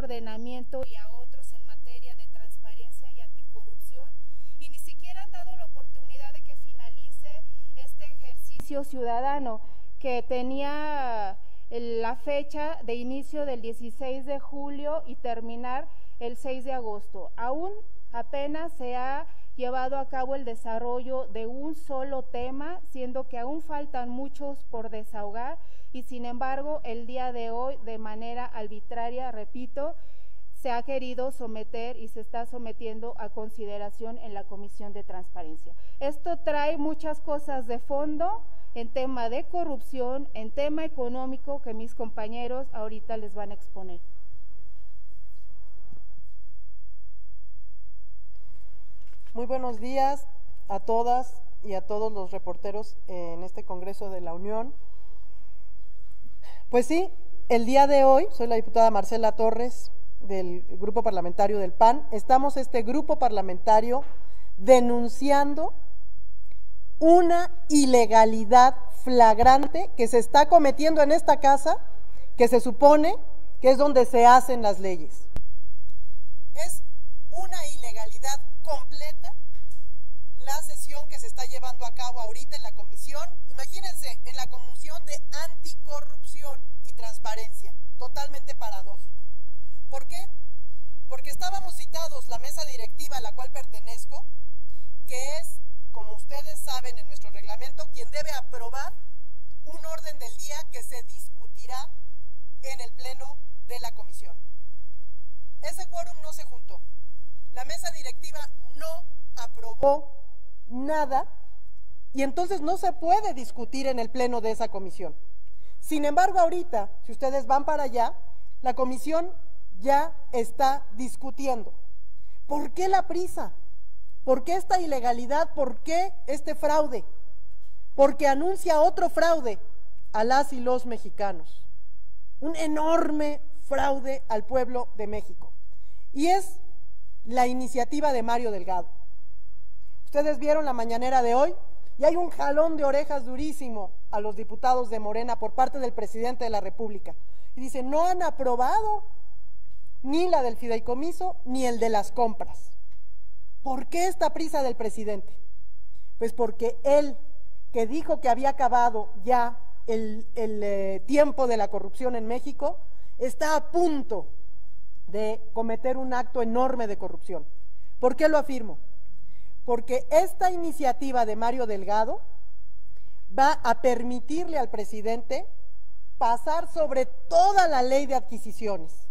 ordenamiento y a otros en materia de transparencia y anticorrupción, y ni siquiera han dado la oportunidad de que finalice este ejercicio ciudadano que tenía la fecha de inicio del 16 de julio y terminar el 6 de agosto. Aún apenas se ha llevado a cabo el desarrollo de un solo tema, siendo que aún faltan muchos por desahogar, y sin embargo el día de hoy, de manera arbitraria, repito, se ha querido someter y se está sometiendo a consideración en la Comisión de Transparencia. Esto trae muchas cosas de fondo en tema de corrupción, en tema económico, que mis compañeros ahorita les van a exponer. Muy buenos días a todas y a todos los reporteros en este Congreso de la Unión. Pues sí, el día de hoy, soy la diputada Marcela Torres del Grupo Parlamentario del PAN, estamos grupo parlamentario denunciando una ilegalidad flagrante que se está cometiendo en esta casa, que se supone que es donde se hacen las leyes. Es una ilegalidad completa la sesión que se está llevando a cabo ahorita en la comisión. Imagínense, en la Comisión de Anticorrupción y Transparencia, totalmente paradójico. ¿Por qué? Porque estábamos citados la mesa directiva a la cual pertenezco, que es, como ustedes saben en nuestro reglamento, quien debe aprobar un orden del día que se discutirá en el pleno de la comisión. Ese quórum no se juntó. La mesa directiva no aprobó nada y entonces no se puede discutir en el pleno de esa comisión. Sin embargo, ahorita, si ustedes van para allá, la comisión ya está discutiendo. ¿Por qué la prisa? ¿Por qué esta ilegalidad? ¿Por qué este fraude? Porque anuncia otro fraude a las y los mexicanos. Un enorme fraude al pueblo de México. Y es la iniciativa de Mario Delgado. Ustedes vieron la mañanera de hoy y hay un jalón de orejas durísimo a los diputados de Morena por parte del presidente de la República. Y dice, no han aprobado ni la del fideicomiso ni el de las compras. ¿Por qué esta prisa del presidente? Pues porque él, que dijo que había acabado ya el tiempo de la corrupción en México, está a punto de cometer un acto enorme de corrupción. ¿Por qué lo afirmo? Porque esta iniciativa de Mario Delgado va a permitirle al presidente pasar sobre toda la ley de adquisiciones,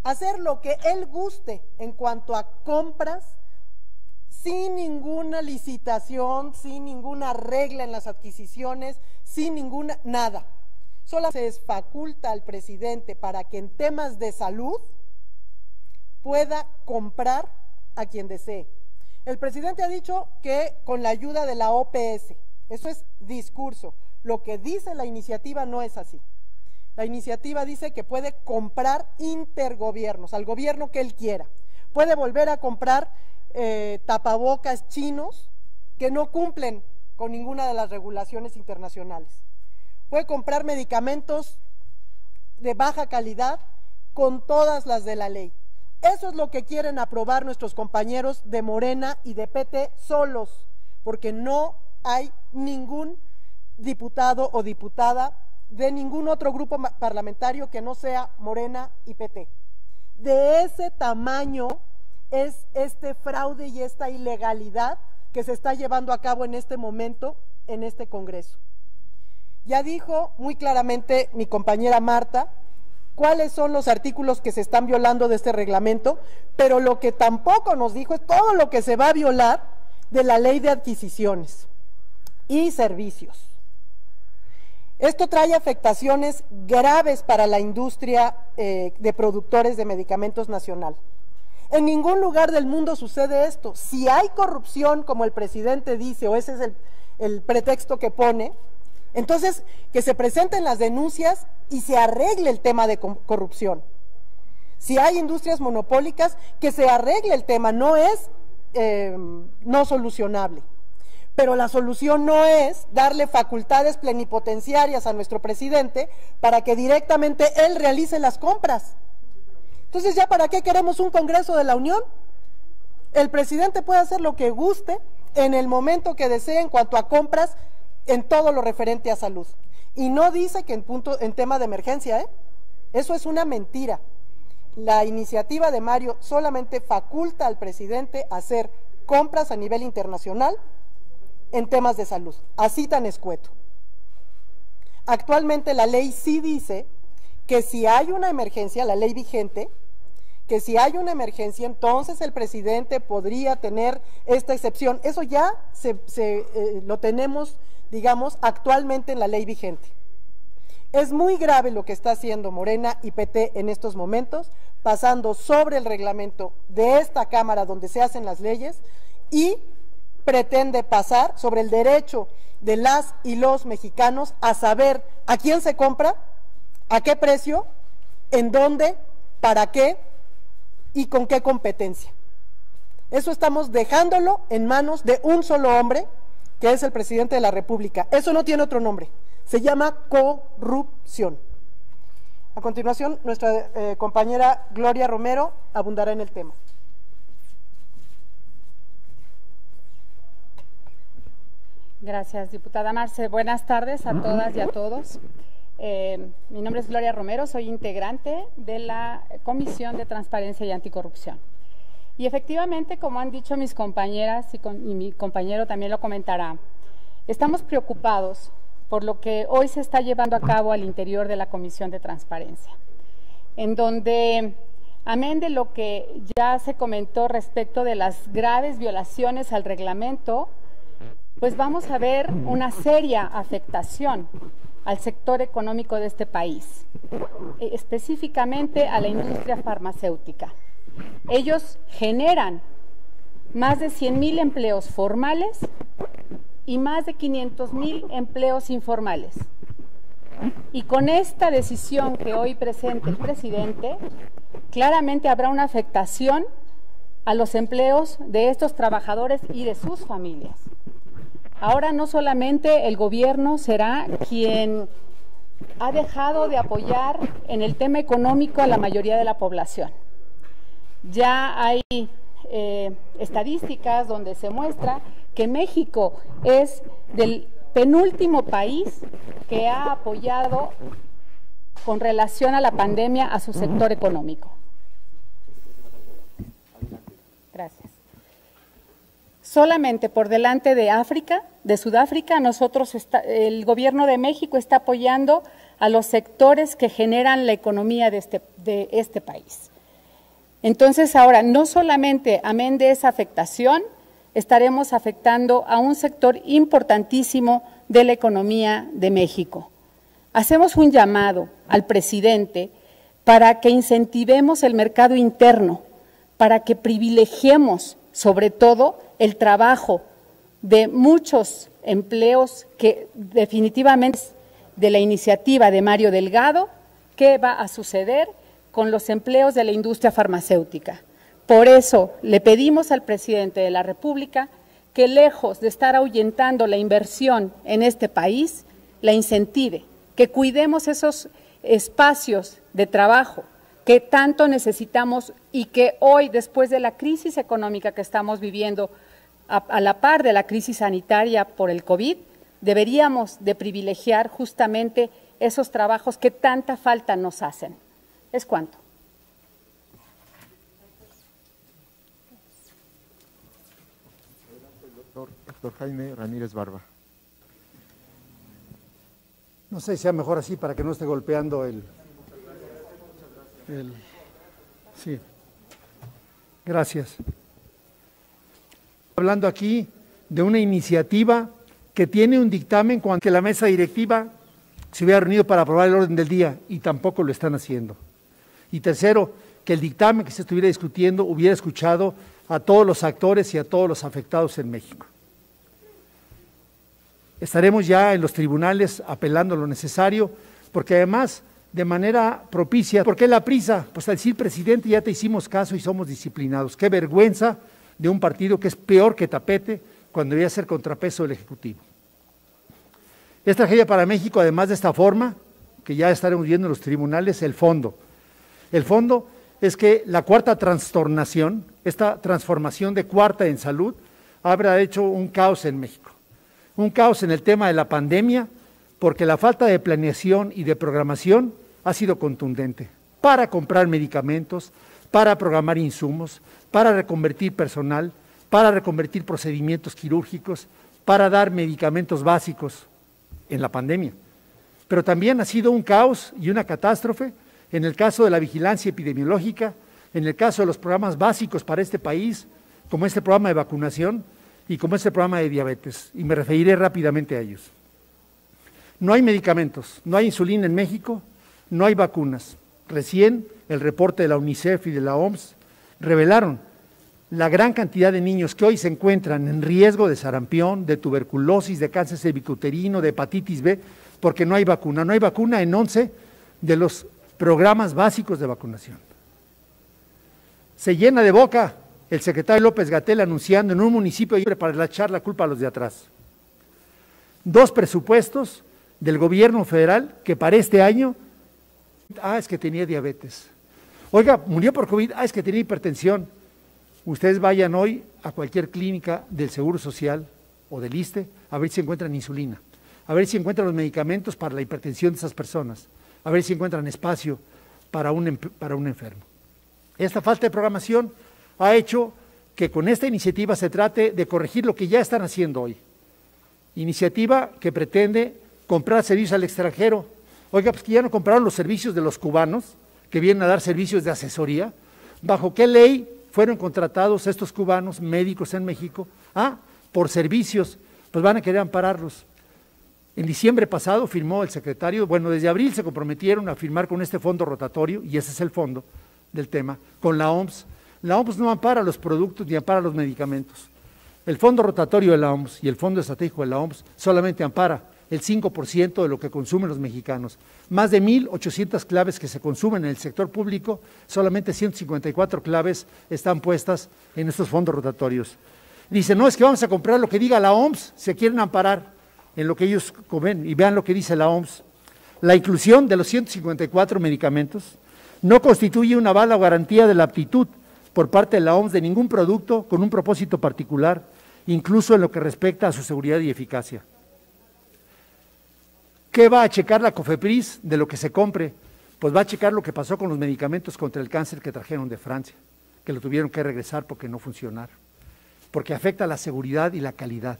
hacer lo que él guste en cuanto a compras, sin ninguna licitación, sin ninguna regla en las adquisiciones, sin ninguna, nada. Solo se faculta al presidente para que en temas de salud pueda comprar a quien desee. El presidente ha dicho que con la ayuda de la OPS, eso es discurso. Lo que dice la iniciativa no es así. La iniciativa dice que puede comprar intergobiernos, al gobierno que él quiera. Puede volver a comprar tapabocas chinos que no cumplen con ninguna de las regulaciones internacionales. Puede comprar medicamentos de baja calidad con todas las de la ley. Eso es lo que quieren aprobar nuestros compañeros de Morena y de PT solos, porque no hay ningún diputado o diputada de ningún otro grupo parlamentario que no sea Morena y PT. De ese tamaño es este fraude y esta ilegalidad que se está llevando a cabo en este momento en este Congreso. Ya dijo muy claramente mi compañera Marta cuáles son los artículos que se están violando de este reglamento, pero lo que tampoco nos dijo es todo lo que se va a violar de la ley de adquisiciones y servicios. Esto trae afectaciones graves para la industria de productores de medicamentos nacional. En ningún lugar del mundo sucede esto. Si hay corrupción, como el presidente dice, o ese es el pretexto que pone, entonces que se presenten las denuncias y se arregle el tema de corrupción. Si hay industrias monopólicas, que se arregle el tema, no es no solucionable. Pero la solución no es darle facultades plenipotenciarias a nuestro presidente para que directamente él realice las compras. Entonces, ¿ya para qué queremos un Congreso de la Unión? El presidente puede hacer lo que guste en el momento que desee en cuanto a compras en todo lo referente a salud. Y no dice que en tema de emergencia, ¿eh? Eso es una mentira. La iniciativa de Mario solamente faculta al presidente a hacer compras a nivel internacional en temas de salud, así tan escueto. Actualmente la ley sí dice que si hay una emergencia, la ley vigente, que si hay una emergencia, entonces el presidente podría tener esta excepción. Eso ya lo tenemos, digamos, actualmente en la ley vigente. Es muy grave lo que está haciendo Morena y PT en estos momentos, pasando sobre el reglamento de esta Cámara donde se hacen las leyes y pretende pasar sobre el derecho de las y los mexicanos a saber a quién se compra, a qué precio, en dónde, para qué y con qué competencia. Eso estamos dejándolo en manos de un solo hombre, que es el presidente de la República. Eso no tiene otro nombre, se llama corrupción. A continuación, nuestra compañera Gloria Romero abundará en el tema. Gracias, diputada Marce. Buenas tardes a todas y a todos. Mi nombre es Gloria Romero, soy integrante de la Comisión de Transparencia y Anticorrupción. Y efectivamente, como han dicho mis compañeras y mi compañero también lo comentará, estamos preocupados por lo que hoy se está llevando a cabo al interior de la Comisión de Transparencia, en donde, amén de lo que ya se comentó respecto de las graves violaciones al reglamento, pues vamos a ver una seria afectación al sector económico de este país, específicamente a la industria farmacéutica. Ellos generan más de 100,000 empleos formales y más de 500,000 empleos informales. Y con esta decisión que hoy presenta el presidente, claramente habrá una afectación a los empleos de estos trabajadores y de sus familias. Ahora no solamente el gobierno será quien ha dejado de apoyar en el tema económico a la mayoría de la población. Ya hay estadísticas donde se muestra que México es del penúltimo país que ha apoyado con relación a la pandemia a su sector económico. Gracias. Solamente por delante de África, de Sudáfrica, el gobierno de México está apoyando a los sectores que generan la economía de este país. Entonces ahora, no solamente, amén de esa afectación, estaremos afectando a un sector importantísimo de la economía de México. Hacemos un llamado al presidente para que incentivemos el mercado interno, para que privilegiemos sobre todo el trabajo de muchos empleos que definitivamente es de la iniciativa de Mario Delgado, ¿qué va a suceder con los empleos de la industria farmacéutica? Por eso le pedimos al presidente de la República que, lejos de estar ahuyentando la inversión en este país, la incentive, que cuidemos esos espacios de trabajo que tanto necesitamos y que hoy, después de la crisis económica que estamos viviendo, a la par de la crisis sanitaria por el COVID, deberíamos de privilegiar justamente esos trabajos que tanta falta nos hacen. ¿Es cuánto? Doctor Jaime Ramírez Barba. No sé si sea mejor así para que no esté golpeando Sí, gracias. Hablando aquí de una iniciativa que tiene un dictamen cuando que la mesa directiva se hubiera reunido para aprobar el orden del día y tampoco lo están haciendo. Y tercero, que el dictamen que se estuviera discutiendo hubiera escuchado a todos los actores y a todos los afectados en México. Estaremos ya en los tribunales apelando lo necesario, porque además, de manera propicia, ¿por qué la prisa? Pues al decir, presidente, ya te hicimos caso y somos disciplinados. Qué vergüenza de un partido que es peor que tapete cuando debía ser contrapeso del Ejecutivo. Es tragedia para México, además de esta forma, que ya estaremos viendo en los tribunales, el fondo. El fondo es que la cuarta trastornación, esta transformación de cuarta en salud, habrá hecho un caos en México. Un caos en el tema de la pandemia, porque la falta de planeación y de programación ha sido contundente para comprar medicamentos, para programar insumos, para reconvertir personal, para reconvertir procedimientos quirúrgicos, para dar medicamentos básicos en la pandemia. Pero también ha sido un caos y una catástrofe en el caso de la vigilancia epidemiológica, en el caso de los programas básicos para este país, como este programa de vacunación y como este programa de diabetes, y me referiré rápidamente a ellos. No hay medicamentos, no hay insulina en México, no hay vacunas. Recién el reporte de la UNICEF y de la OMS revelaron la gran cantidad de niños que hoy se encuentran en riesgo de sarampión, de tuberculosis, de cáncer cervicuterino, de hepatitis B, porque no hay vacuna. No hay vacuna en 11 de los programas básicos de vacunación. Se llena de boca el secretario López-Gatell anunciando en un municipio para echar la culpa a los de atrás. 2 presupuestos del gobierno federal que para este año, es que tenía diabetes. Oiga, murió por COVID, es que tenía hipertensión. Ustedes vayan hoy a cualquier clínica del Seguro Social o del ISSSTE a ver si encuentran insulina, a ver si encuentran los medicamentos para la hipertensión de esas personas, a ver si encuentran espacio para un enfermo. Esta falta de programación ha hecho que con esta iniciativa se trate de corregir lo que ya están haciendo hoy. Iniciativa que pretende comprar servicios al extranjero. Oiga, pues que ya no compraron los servicios de los cubanos, que vienen a dar servicios de asesoría. ¿Bajo qué ley fueron contratados estos cubanos médicos en México? Por servicios, pues van a querer ampararlos. En diciembre pasado firmó el secretario, desde abril se comprometieron a firmar con este fondo rotatorio, y ese es el fondo del tema, con la OMS. La OMS no ampara los productos ni ampara los medicamentos. El fondo rotatorio de la OMS y el fondo estratégico de la OMS solamente ampara el 5% de lo que consumen los mexicanos. Más de 1,800 claves que se consumen en el sector público, solamente 154 claves están puestas en estos fondos rotatorios. Dice, no, es que vamos a comprar lo que diga la OMS, se quieren amparar en lo que ellos comen, y vean lo que dice la OMS. La inclusión de los 154 medicamentos no constituye una aval o garantía de la aptitud por parte de la OMS de ningún producto con un propósito particular, incluso en lo que respecta a su seguridad y eficacia. ¿Qué va a checar la COFEPRIS de lo que se compre? Pues va a checar lo que pasó con los medicamentos contra el cáncer que trajeron de Francia, que lo tuvieron que regresar porque no funcionaron, porque afecta la seguridad y la calidad.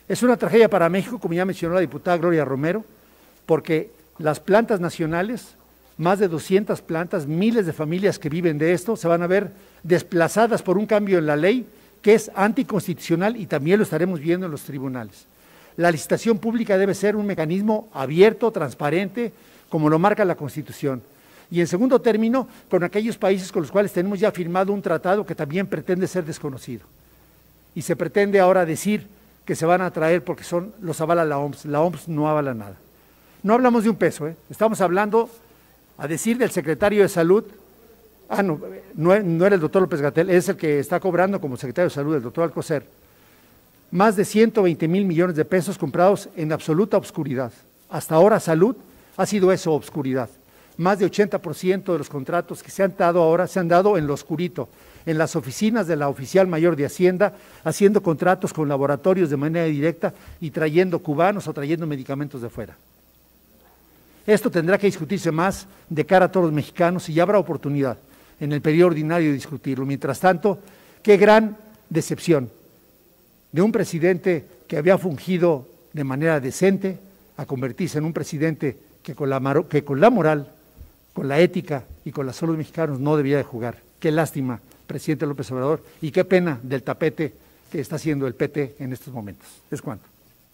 Es una tragedia para México, como ya mencionó la diputada Gloria Romero, porque las plantas nacionales, más de 200 plantas, miles de familias que viven de esto, se van a ver desplazadas por un cambio en la ley que es anticonstitucional, y también lo estaremos viendo en los tribunales. La licitación pública debe ser un mecanismo abierto, transparente, como lo marca la Constitución. Y en segundo término, con aquellos países con los cuales tenemos ya firmado un tratado que también pretende ser desconocido. Y se pretende ahora decir que se van a traer porque los avala la OMS. La OMS no avala nada. No hablamos de un peso, estamos hablando, a decir del secretario de Salud, no era el doctor López-Gatell, es el que está cobrando como secretario de Salud, el doctor Alcocer, más de 120,000 millones de pesos comprados en absoluta obscuridad. Hasta ahora Salud ha sido eso, obscuridad. Más de 80% de los contratos que se han dado ahora se han dado en lo oscurito, en las oficinas de la oficial mayor de Hacienda, haciendo contratos con laboratorios de manera directa y trayendo cubanos o trayendo medicamentos de fuera. Esto tendrá que discutirse más de cara a todos los mexicanos, y ya habrá oportunidad en el periodo ordinario de discutirlo. Mientras tanto, qué gran decepción de un presidente que había fungido de manera decente a convertirse en un presidente que con la moral, con la ética y con la salud de mexicanos no debía de jugar. Qué lástima, presidente López Obrador, y qué pena del tapete que está haciendo el PT en estos momentos. Es cuanto.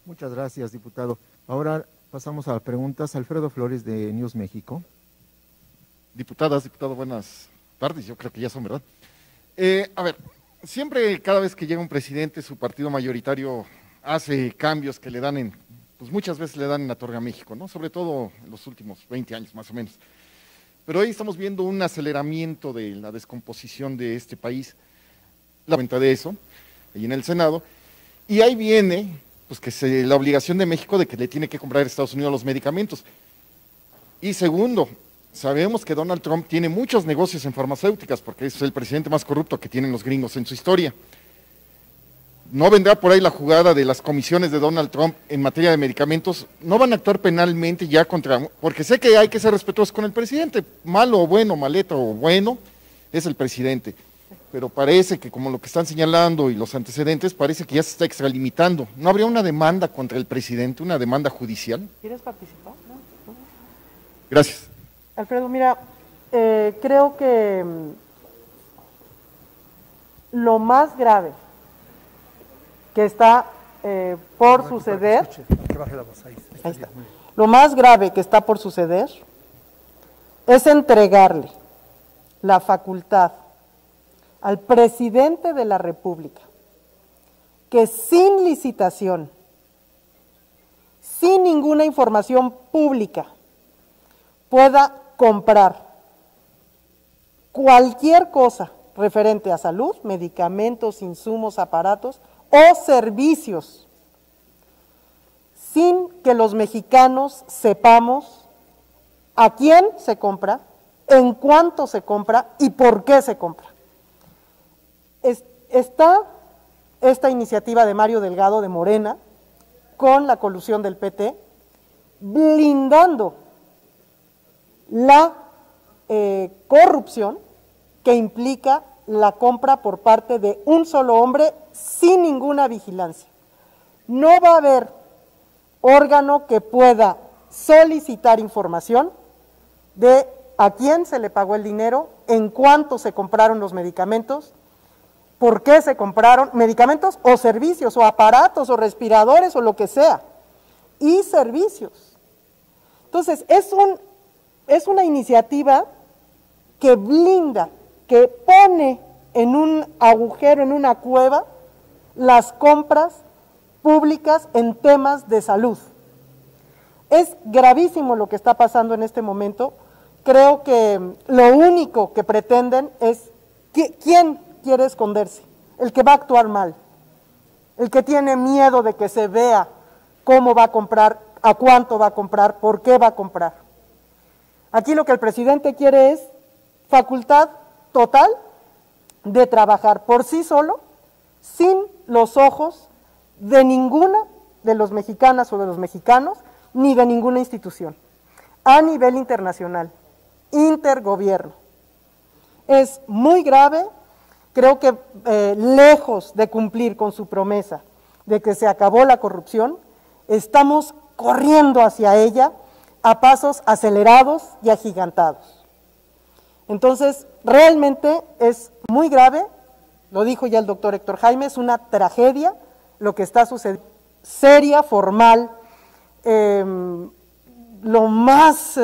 Muchas gracias, diputado. Ahora pasamos a preguntas. Alfredo Flores, de News México. Diputadas, diputado, buenas tardes. Yo creo que ya son, ¿verdad? A ver, siempre, cada vez que llega un presidente, su partido mayoritario hace cambios que le dan pues muchas veces le dan en la torre a México, ¿no? Sobre todo en los últimos 20 años, más o menos. Pero hoy estamos viendo un aceleramiento de la descomposición de este país, la cuenta de eso, ahí en el Senado, y ahí viene, pues que la obligación de México de que le tiene que comprar a Estados Unidos los medicamentos. Y segundo, sabemos que Donald Trump tiene muchos negocios en farmacéuticas porque es el presidente más corrupto que tienen los gringos en su historia. ¿No vendrá por ahí la jugada de las comisiones de Donald Trump en materia de medicamentos? ¿No van a actuar penalmente ya contra...? Porque sé que hay que ser respetuosos con el presidente, malo o bueno, maleta o bueno, es el presidente. Pero parece que como lo que están señalando y los antecedentes, parece que ya se está extralimitando. ¿No habría una demanda contra el presidente, una demanda judicial? ¿Quieres participar? ¿No? Gracias. Alfredo, mira, creo que lo más grave que está por suceder, ahí está. Lo más grave que está por suceder es entregarle la facultad al presidente de la República que sin licitación, sin ninguna información pública, pueda comprar cualquier cosa referente a salud, medicamentos, insumos, aparatos o servicios, sin que los mexicanos sepamos a quién se compra, en cuánto se compra y por qué se compra. Está esta iniciativa de Mario Delgado de Morena, con la colusión del PT, blindando la corrupción que implica la compra por parte de un solo hombre sin ninguna vigilancia. No va a haber órgano que pueda solicitar información de a quién se le pagó el dinero, en cuánto se compraron los medicamentos, por qué se compraron medicamentos o servicios o aparatos o respiradores o lo que sea, y servicios. Entonces, es una iniciativa que blinda, que pone en un agujero, en una cueva, las compras públicas en temas de salud. Es gravísimo lo que está pasando en este momento. Creo que lo único que pretenden es, ¿quién quiere esconderse? El que va a actuar mal, el que tiene miedo de que se vea cómo va a comprar, a cuánto va a comprar, por qué va a comprar. Aquí lo que el presidente quiere es facultad total de trabajar por sí solo, sin los ojos de ninguna de los mexicanas o de los mexicanos, ni de ninguna institución, a nivel internacional, intergobierno. Es muy grave, creo que lejos de cumplir con su promesa de que se acabó la corrupción, estamos corriendo hacia ella a pasos acelerados y agigantados. Entonces, realmente es muy grave, lo dijo ya el doctor Héctor Jaime, es una tragedia lo que está sucediendo, seria, formal, lo más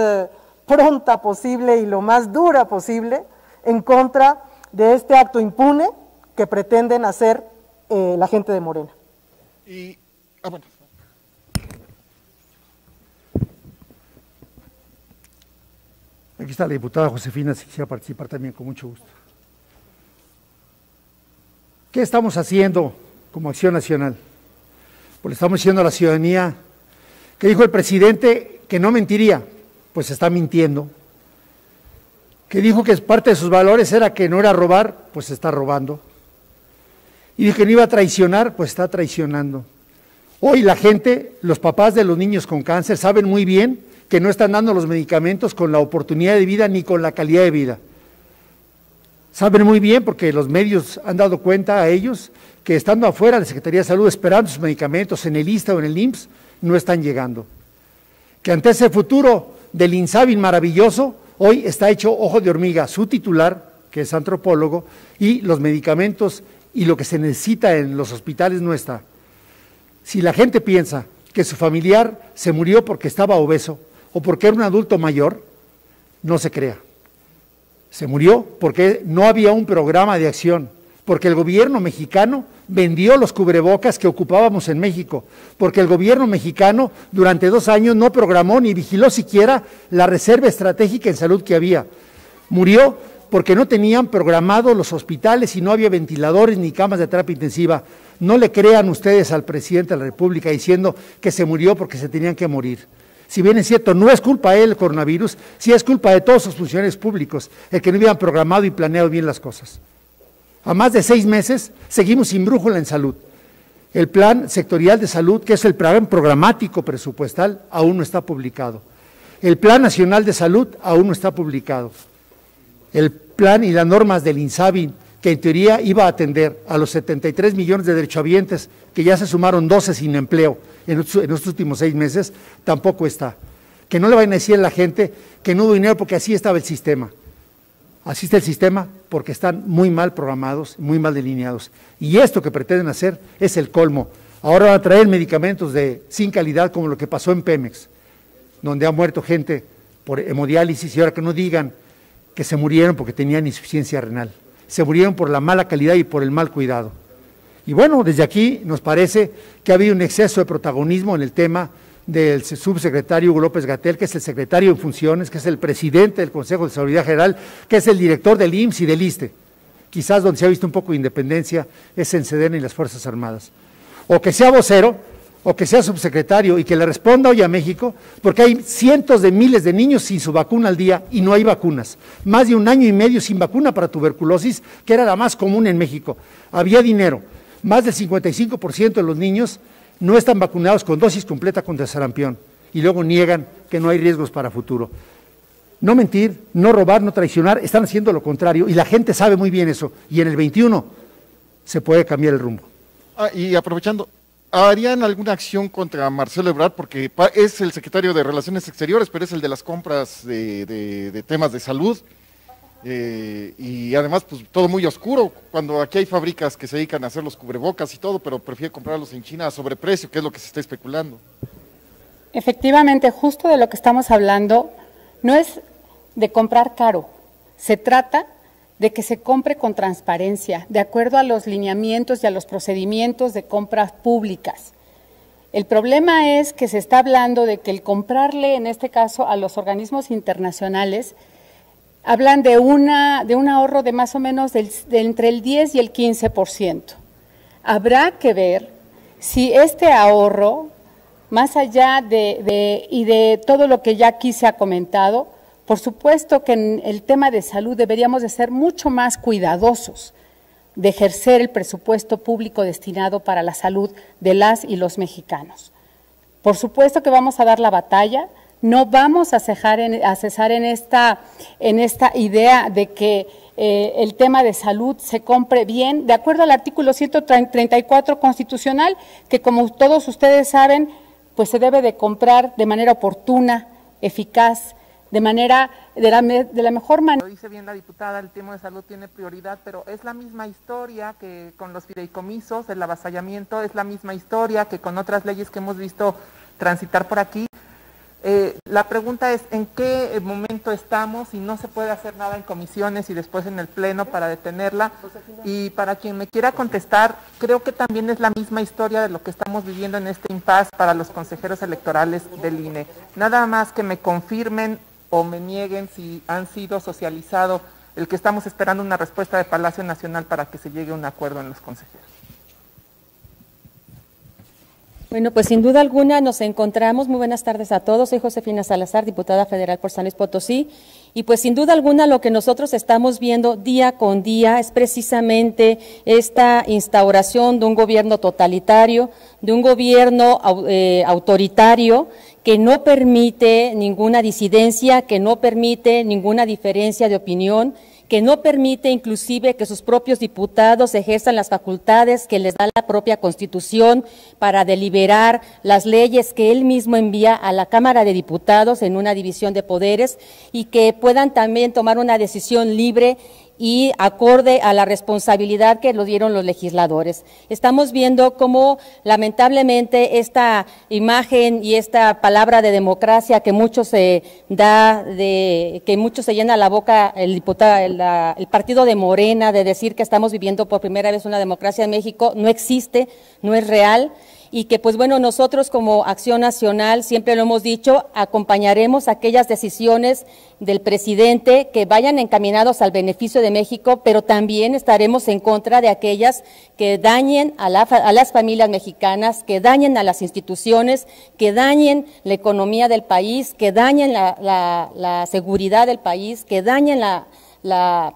pronta posible y lo más dura posible en contra de este acto impune que pretenden hacer la gente de Morena. Bueno. Aquí está la diputada Josefina, si quisiera participar también, con mucho gusto. ¿Qué estamos haciendo como Acción Nacional? Pues le estamos diciendo a la ciudadanía que dijo el presidente que no mentiría, pues está mintiendo. Que dijo que parte de sus valores era que no era robar, pues está robando. Y dijo que no iba a traicionar, pues está traicionando. Hoy la gente, los papás de los niños con cáncer saben muy bien que no están dando los medicamentos con la oportunidad de vida ni con la calidad de vida. Saben muy bien, porque los medios han dado cuenta a ellos, que estando afuera de la Secretaría de Salud esperando sus medicamentos en el ISSSTE o en el IMSS, no están llegando. Que ante ese futuro del INSABI maravilloso, hoy está hecho ojo de hormiga su titular, que es antropólogo, y los medicamentos y lo que se necesita en los hospitales no está. Si la gente piensa que su familiar se murió porque estaba obeso o porque era un adulto mayor, no se crea. Se murió porque no había un programa de acción, porque el gobierno mexicano vendió los cubrebocas que ocupábamos en México, porque el gobierno mexicano durante 2 años no programó ni vigiló siquiera la reserva estratégica en salud que había. Murió porque no tenían programados los hospitales y no había ventiladores ni camas de terapia intensiva. No le crean ustedes al presidente de la República diciendo que se murió porque se tenían que morir. Si bien es cierto, no es culpa de él el coronavirus, sí es culpa de todos sus funcionarios públicos, el que no habían programado y planeado bien las cosas. A más de 6 meses seguimos sin brújula en salud. El plan sectorial de salud, que es el plan programático presupuestal, aún no está publicado. El plan nacional de salud aún no está publicado. El plan y las normas del INSABI, que en teoría iba a atender a los 73 millones de derechohabientes, que ya se sumaron 12 sin empleo en estos últimos 6 meses, tampoco está. Que no le vayan a decir a la gente que no hubo dinero porque así estaba el sistema. Así está el sistema porque están muy mal programados, muy mal delineados. Y esto que pretenden hacer es el colmo. Ahora van a traer medicamentos sin calidad como lo que pasó en Pemex, donde ha muerto gente por hemodiálisis y ahora que no digan que se murieron porque tenían insuficiencia renal. Se murieron por la mala calidad y por el mal cuidado. Y bueno, desde aquí nos parece que ha habido un exceso de protagonismo en el tema del subsecretario Hugo López-Gatell, que es el secretario en funciones, que es el presidente del Consejo de Seguridad General, que es el director del IMSS y del ISSSTE. Quizás donde se ha visto un poco de independencia es en Sedena y las Fuerzas Armadas. O que sea vocero, o que sea subsecretario y que le responda hoy a México, porque hay cientos de miles de niños sin su vacuna al día y no hay vacunas. Más de 1 año y medio sin vacuna para tuberculosis, que era la más común en México. Había dinero. Más del 55% de los niños no están vacunados con dosis completa contra el sarampión y luego niegan que no hay riesgos para futuro. No mentir, no robar, no traicionar, están haciendo lo contrario y la gente sabe muy bien eso. Y en el 21 se puede cambiar el rumbo. Y aprovechando, ¿harían alguna acción contra Marcelo Ebrard? Porque es el secretario de Relaciones Exteriores, pero es el de las compras de temas de salud. Y además, pues todo muy oscuro, cuando aquí hay fábricas que se dedican a hacer los cubrebocas y todo, pero prefiere comprarlos en China a sobreprecio, que es lo que se está especulando. Efectivamente, justo de lo que estamos hablando, no es de comprar caro, se trata de que se compre con transparencia, de acuerdo a los lineamientos y a los procedimientos de compras públicas. El problema es que se está hablando de que el comprarle, en este caso, a los organismos internacionales, hablan de un ahorro de más o menos de entre el 10 y el 15%. Habrá que ver si este ahorro, más allá de todo lo que ya aquí se ha comentado, por supuesto que en el tema de salud deberíamos de ser mucho más cuidadosos de ejercer el presupuesto público destinado para la salud de las y los mexicanos. Por supuesto que vamos a dar la batalla. No vamos a cesar en esta idea de que el tema de salud se compre bien, de acuerdo al artículo 134 constitucional, que como todos ustedes saben, pues se debe de comprar de manera oportuna, eficaz, de la mejor manera. Lo dice bien la diputada, el tema de salud tiene prioridad, pero es la misma historia que con los fideicomisos, el avasallamiento, es la misma historia que con otras leyes que hemos visto transitar por aquí. La pregunta es, ¿en qué momento estamos? Y no se puede hacer nada en comisiones y después en el pleno para detenerla. Y para quien me quiera contestar, creo que también es la misma historia de lo que estamos viviendo en este impasse para los consejeros electorales del INE. Nada más que me confirmen o me nieguen si han sido socializado el que estamos esperando una respuesta de Palacio Nacional para que se llegue a un acuerdo en los consejeros. Bueno, pues sin duda alguna nos encontramos. Muy buenas tardes a todos. Soy Josefina Salazar, diputada federal por San Luis Potosí. Y pues sin duda alguna lo que nosotros estamos viendo día con día es precisamente esta instauración de un gobierno totalitario, de un gobierno autoritario que no permite ninguna disidencia, que no permite ninguna diferencia de opinión, que no permite inclusive que sus propios diputados ejerzan las facultades que les da la propia Constitución para deliberar las leyes que él mismo envía a la Cámara de Diputados en una división de poderes y que puedan también tomar una decisión libre y acorde a la responsabilidad que lo dieron los legisladores. Estamos viendo cómo lamentablemente esta imagen y esta palabra de democracia que mucho se da, que mucho se llena la boca el partido de Morena de decir que estamos viviendo por primera vez una democracia en México, no existe, no es real. y que pues bueno, nosotros como Acción Nacional, siempre lo hemos dicho, acompañaremos aquellas decisiones del presidente que vayan encaminados al beneficio de México, pero también estaremos en contra de aquellas que dañen a las familias mexicanas, que dañen a las instituciones, que dañen la economía del país, que dañen la seguridad del país, que dañen la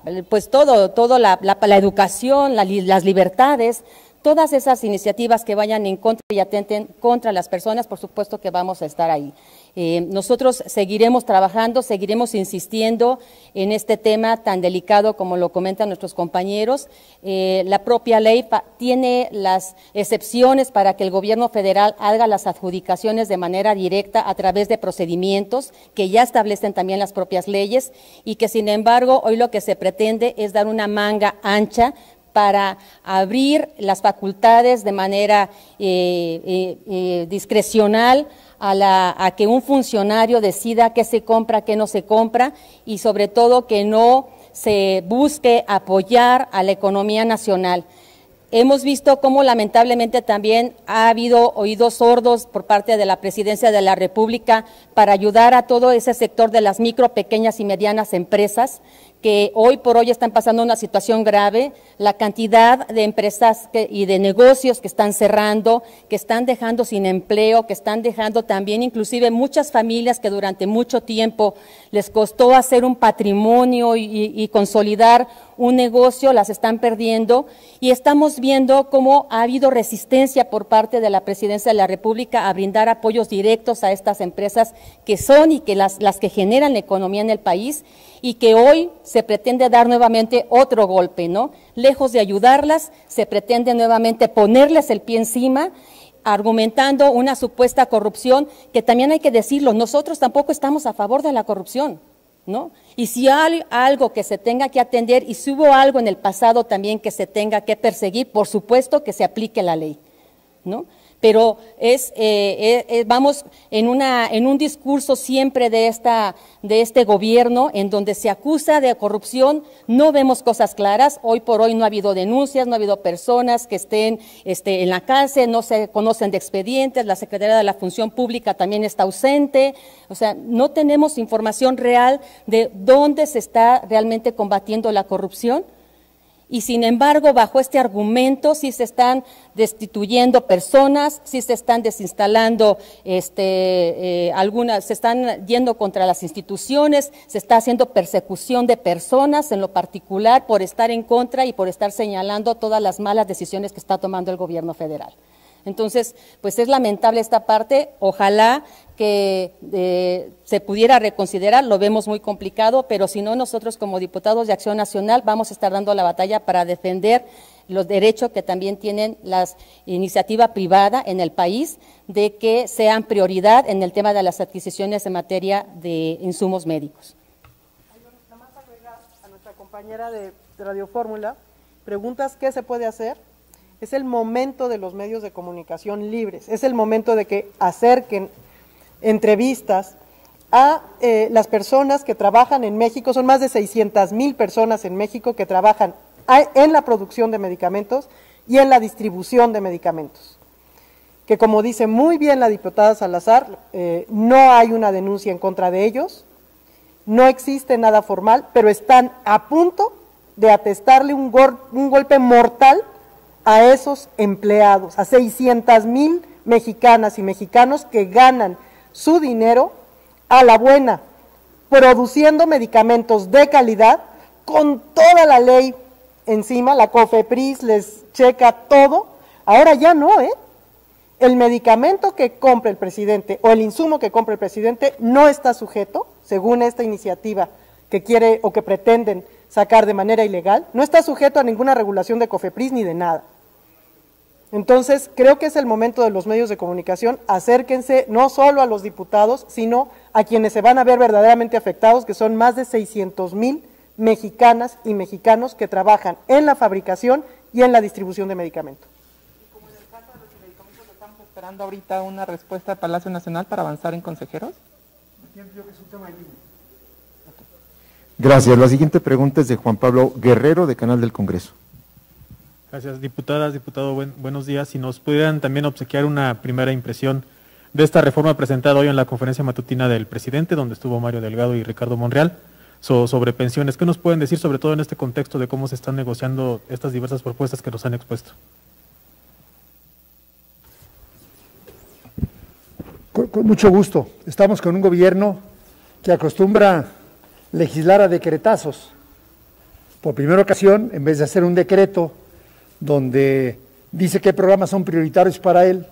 educación, las libertades. Todas esas iniciativas que vayan en contra y atenten contra las personas, por supuesto que vamos a estar ahí. Nosotros seguiremos trabajando, seguiremos insistiendo en este tema tan delicado como lo comentan nuestros compañeros. La propia ley tiene las excepciones para que el gobierno federal haga las adjudicaciones de manera directa a través de procedimientos que ya establecen también las propias leyes y que sin embargo hoy lo que se pretende es dar una manga ancha para abrir las facultades de manera discrecional a que un funcionario decida qué se compra, qué no se compra y sobre todo que no se busque apoyar a la economía nacional. Hemos visto cómo lamentablemente también ha habido oídos sordos por parte de la Presidencia de la República para ayudar a todo ese sector de las micro, pequeñas y medianas empresas que hoy por hoy están pasando una situación grave, la cantidad de empresas y de negocios que están cerrando, que están dejando sin empleo, que están dejando también inclusive muchas familias que durante mucho tiempo les costó hacer un patrimonio y consolidar un negocio, las están perdiendo y estamos viendo cómo ha habido resistencia por parte de la Presidencia de la República a brindar apoyos directos a estas empresas que son y que las que generan la economía en el país y que hoy se pretende dar nuevamente otro golpe, ¿no? Lejos de ayudarlas, se pretende nuevamente ponerles el pie encima, argumentando una supuesta corrupción que también hay que decirlo, nosotros tampoco estamos a favor de la corrupción, ¿no? Y si hay algo que se tenga que atender y si hubo algo en el pasado también que se tenga que perseguir, por supuesto que se aplique la ley, ¿no? Pero vamos en un discurso siempre de este gobierno en donde se acusa de corrupción, no vemos cosas claras, hoy por hoy no ha habido denuncias, no ha habido personas que estén en la cárcel, no se conocen de expedientes, la Secretaría de la Función Pública también está ausente, o sea, no tenemos información real de dónde se está realmente combatiendo la corrupción. Y sin embargo, bajo este argumento, sí se están destituyendo personas, sí se están desinstalando algunas, se están yendo contra las instituciones, se está haciendo persecución de personas en lo particular por estar en contra y por estar señalando todas las malas decisiones que está tomando el gobierno federal. Entonces, pues es lamentable esta parte, ojalá que se pudiera reconsiderar, lo vemos muy complicado, pero si no, nosotros como diputados de Acción Nacional vamos a estar dando la batalla para defender los derechos que también tienen la iniciativa privada en el país, de que sean prioridad en el tema de las adquisiciones en materia de insumos médicos. Nada más agregar a nuestra compañera de Radio Fórmula, preguntas qué se puede hacer. Es el momento de los medios de comunicación libres, es el momento de que acerquen entrevistas a las personas que trabajan en México, son más de 600,000 personas en México que trabajan en la producción de medicamentos y en la distribución de medicamentos. Que como dice muy bien la diputada Salazar, no hay una denuncia en contra de ellos, no existe nada formal, pero están a punto de atestarle un golpe mortal a esos empleados, a 600,000 mexicanas y mexicanos que ganan su dinero a la buena, produciendo medicamentos de calidad, con toda la ley encima, la COFEPRIS les checa todo, ahora ya no, el medicamento que compre el presidente o el insumo que compre el presidente no está sujeto, según esta iniciativa que quiere o que pretenden sacar de manera ilegal, no está sujeto a ninguna regulación de COFEPRIS ni de nada. Entonces, creo que es el momento de los medios de comunicación, acérquense no solo a los diputados, sino a quienes se van a ver verdaderamente afectados, que son más de 600,000 mexicanas y mexicanos que trabajan en la fabricación y en la distribución de medicamentos. Y como en el caso de los fideicomisos, estamos esperando ahorita una respuesta de Palacio Nacional para avanzar en consejeros. Entiendo que es un tema libre. Gracias. La siguiente pregunta es de Juan Pablo Guerrero, de Canal del Congreso. Gracias, diputadas, diputado, buenos días. Si nos pudieran también obsequiar una primera impresión de esta reforma presentada hoy en la conferencia matutina del presidente, donde estuvo Mario Delgado y Ricardo Monreal, sobre pensiones. ¿Qué nos pueden decir, sobre todo en este contexto de cómo se están negociando estas diversas propuestas que nos han expuesto? Con mucho gusto. Estamos con un gobierno que acostumbra legislar a decretazos. Por primera ocasión, en vez de hacer un decreto donde dice qué programas son prioritarios para él,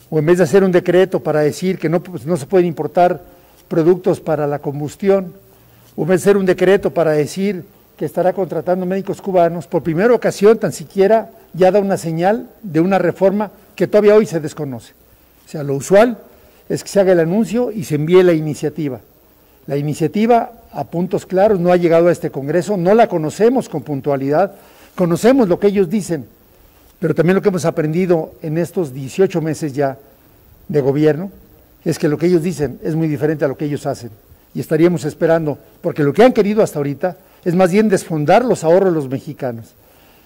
o en vez de hacer un decreto para decir que no se pueden importar productos para la combustión, o en vez de hacer un decreto para decir que estará contratando médicos cubanos, por primera ocasión tan siquiera ya da una señal de una reforma que todavía hoy se desconoce. O sea, lo usual es que se haga el anuncio y se envíe la iniciativa. La iniciativa a puntos claros no ha llegado a este Congreso, no la conocemos con puntualidad, conocemos lo que ellos dicen, pero también lo que hemos aprendido en estos 18 meses ya de gobierno es que lo que ellos dicen es muy diferente a lo que ellos hacen. Y estaríamos esperando, porque lo que han querido hasta ahorita es más bien desfondar los ahorros de los mexicanos.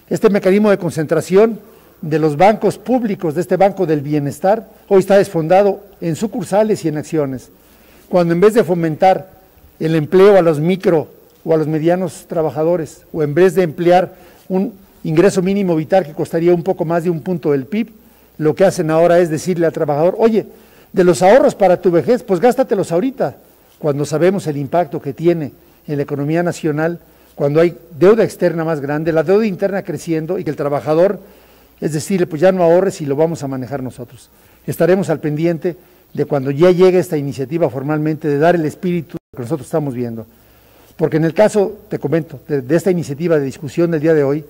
Este mecanismo de concentración de los bancos públicos, de este Banco del Bienestar, hoy está desfondado en sucursales y en acciones, cuando en vez de fomentar el empleo a los micro o a los medianos trabajadores, o en vez de emplear un ingreso mínimo vital que costaría un poco más de 1 punto del PIB, lo que hacen ahora es decirle al trabajador, oye, de los ahorros para tu vejez, pues gástatelos ahorita, cuando sabemos el impacto que tiene en la economía nacional, cuando hay deuda externa más grande, la deuda interna creciendo y que el trabajador, es decirle, pues ya no ahorres y lo vamos a manejar nosotros. Estaremos al pendiente de cuando ya llegue esta iniciativa formalmente, de dar el espíritu que nosotros estamos viendo. Porque en el caso, te comento, de esta iniciativa de discusión del día de hoy,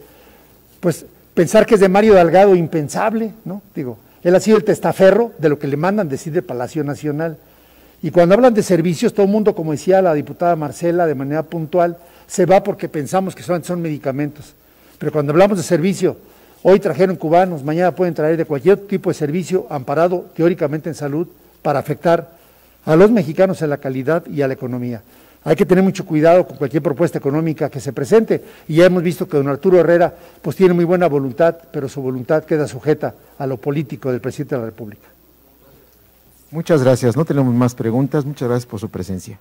pues pensar que es de Mario Delgado, impensable, ¿no? Digo, él ha sido el testaferro de lo que le mandan decir del Palacio Nacional. Y cuando hablan de servicios, todo el mundo, como decía la diputada Marcela, de manera puntual, se va porque pensamos que solamente son medicamentos. Pero cuando hablamos de servicio, hoy trajeron cubanos, mañana pueden traer de cualquier tipo de servicio amparado teóricamente en salud para afectar a los mexicanos en la calidad y a la economía. Hay que tener mucho cuidado con cualquier propuesta económica que se presente, y ya hemos visto que don Arturo Herrera pues tiene muy buena voluntad, pero su voluntad queda sujeta a lo político del presidente de la República. Muchas gracias, no tenemos más preguntas, muchas gracias por su presencia.